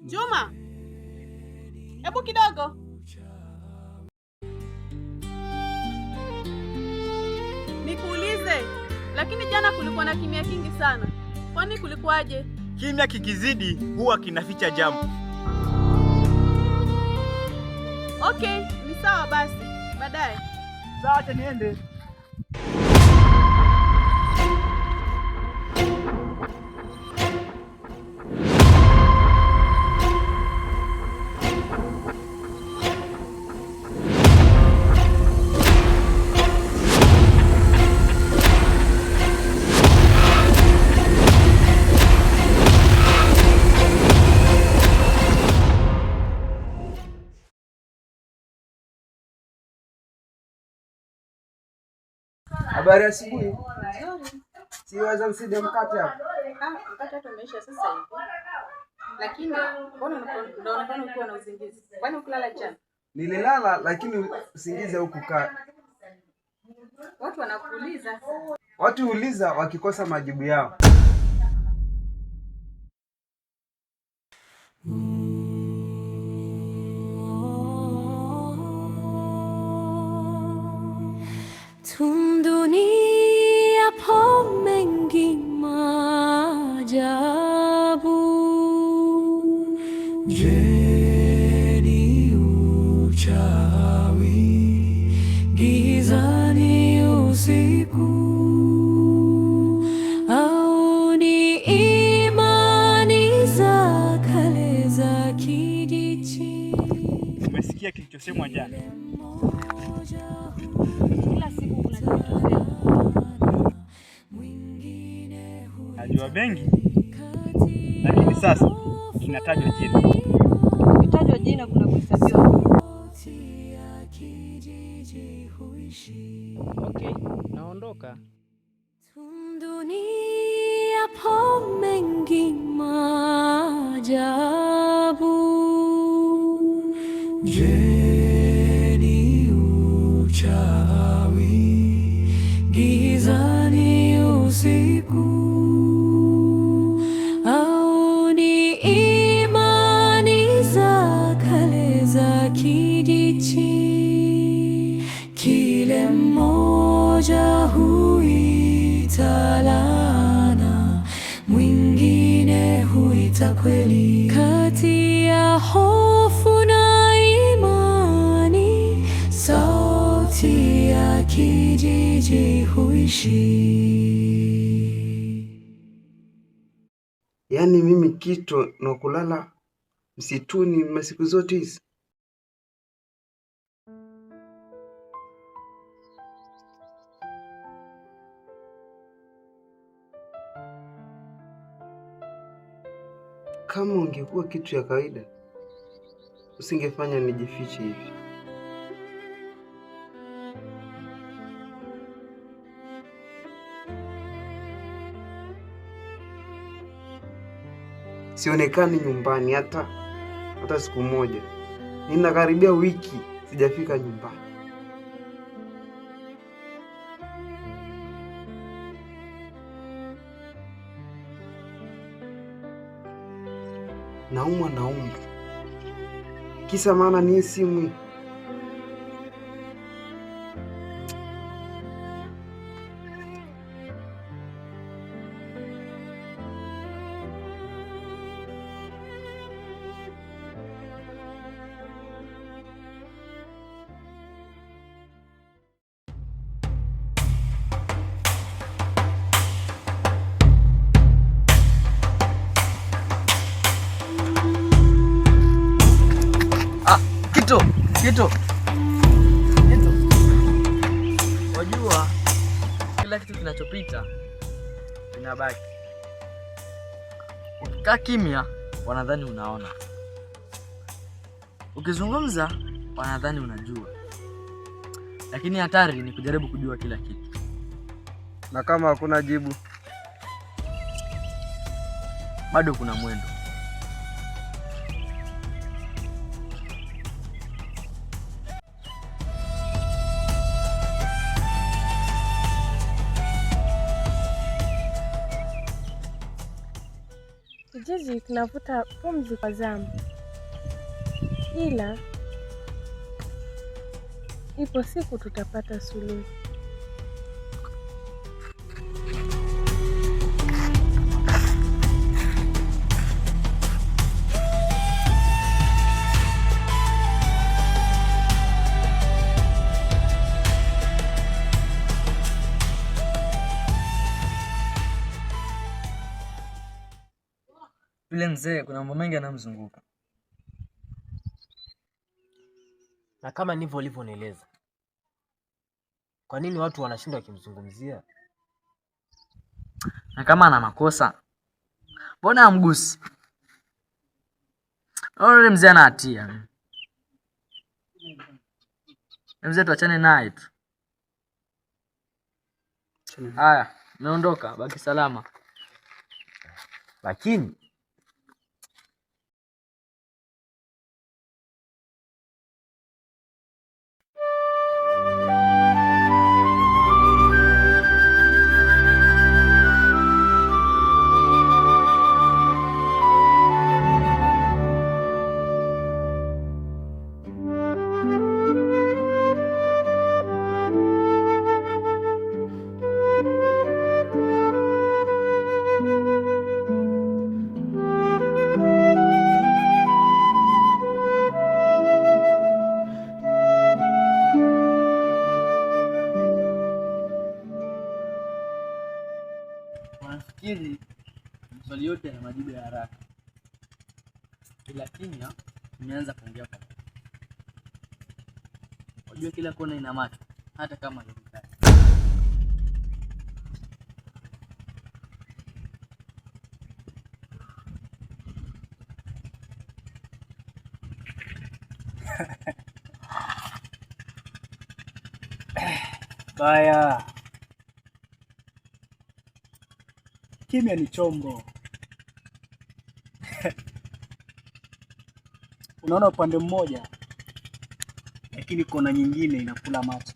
Juma, hebu kidogo. Nikuulize, lakini jana kulikuwa na kimya kingi sana. Kwani kulikuwaje? Kimya kikizidi huwa kinaficha jambo. Okay, ni sawa basi. Baadaye. Sawa, acha niende. Habari ya asubuhi. Siweza mside mkate hapo. Mkate hata umeisha sasa hivi. Lakini mbona unaonekana ukiwa na usingizi? Kwani ukulala jana? Nililala lakini usingizi haukukaa. Watu wanakuuliza. Watu huuliza wakikosa majibu yao. Dunia po mengi maajabu. Je, ni uchawi? Giza ni usiku? Au ni imani za kale za kijiji? Umesikia kilichosemwa jana? Kila siku kuna kitu. Najua mengi, lakini sasa inatajwa jina. Ukitajwa jina kuna kuhesabiwa. Okay, naondoka. Dunia po mengi maajabu. Je, ni uchawi? Giza ni usiku? Au ni imani za kale za kijiji? Kile mmoja huita laana, mwingine huita kweli. Kati ya hofu na imani, sauti ya kijiji huishi. Yaani mimi Kito na kulala msituni masiku zote hizi. Kama ungekuwa kitu ya kawaida, usingefanya nijifiche hivi. Sionekani nyumbani hata siku moja. Ninakaribia wiki sijafika nyumbani. Naumwa na umri. Kisa maana ni simu. Kito. Wajua kila kitu kinachopita kinabaki. Ukikaa kimya wanadhani unaona. Ukizungumza wanadhani unajua. Lakini hatari ni kujaribu kujua kila kitu. Na kama hakuna jibu, bado kuna mwendo. Je, hizi tunavuta pumzi kwa zamu, ila ipo siku tutapata suluhu. Yule mzee kuna mambo mengi yanamzunguka. Na kama ndivyo ulivyonieleza, kwa nini watu wanashindwa wakimzungumzia? Na kama ana makosa, mbona amgusi? Yule mzee ana hatia. Mzee tuachane naye tu. Haya, naondoka, baki salama. Lakini wanafikiri maswali yote yana majibu ya haraka. Kila kimya imeanza kuongea kwa. Unajua kila kona ina macho, hata kama ni mkali. Baya. Kimya ni chombo. Unaona upande mmoja, lakini kona nyingine inakula macho.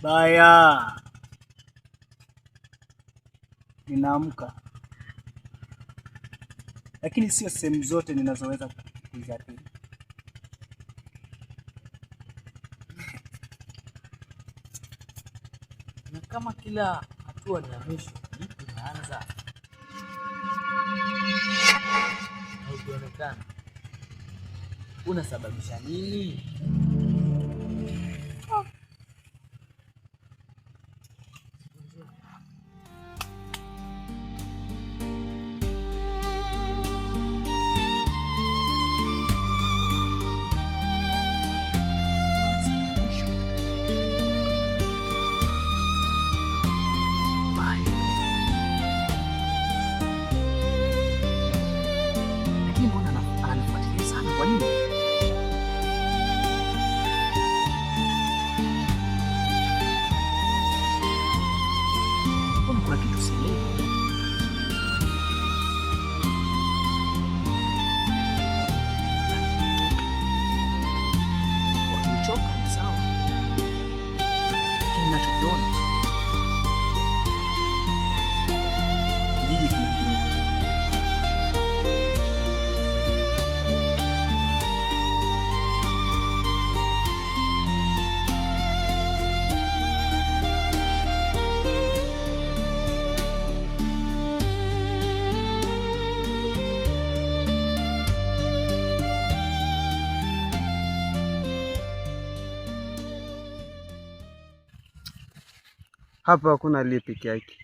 Baya. Ninaamka, lakini sio sehemu zote ninazoweza kuziathiri. Na kama kila hatua ni ya mwisho, ipi inaanza? Haukionekana. Unasababisha nini? Lakini mbona ananifuatilia sana? Kwa nini? Kuna kitu sielewi. Wakichoka ni sawa, lakini ninachokiona Kijiji kinakimbia. Hapa hakuna aliye peke yake.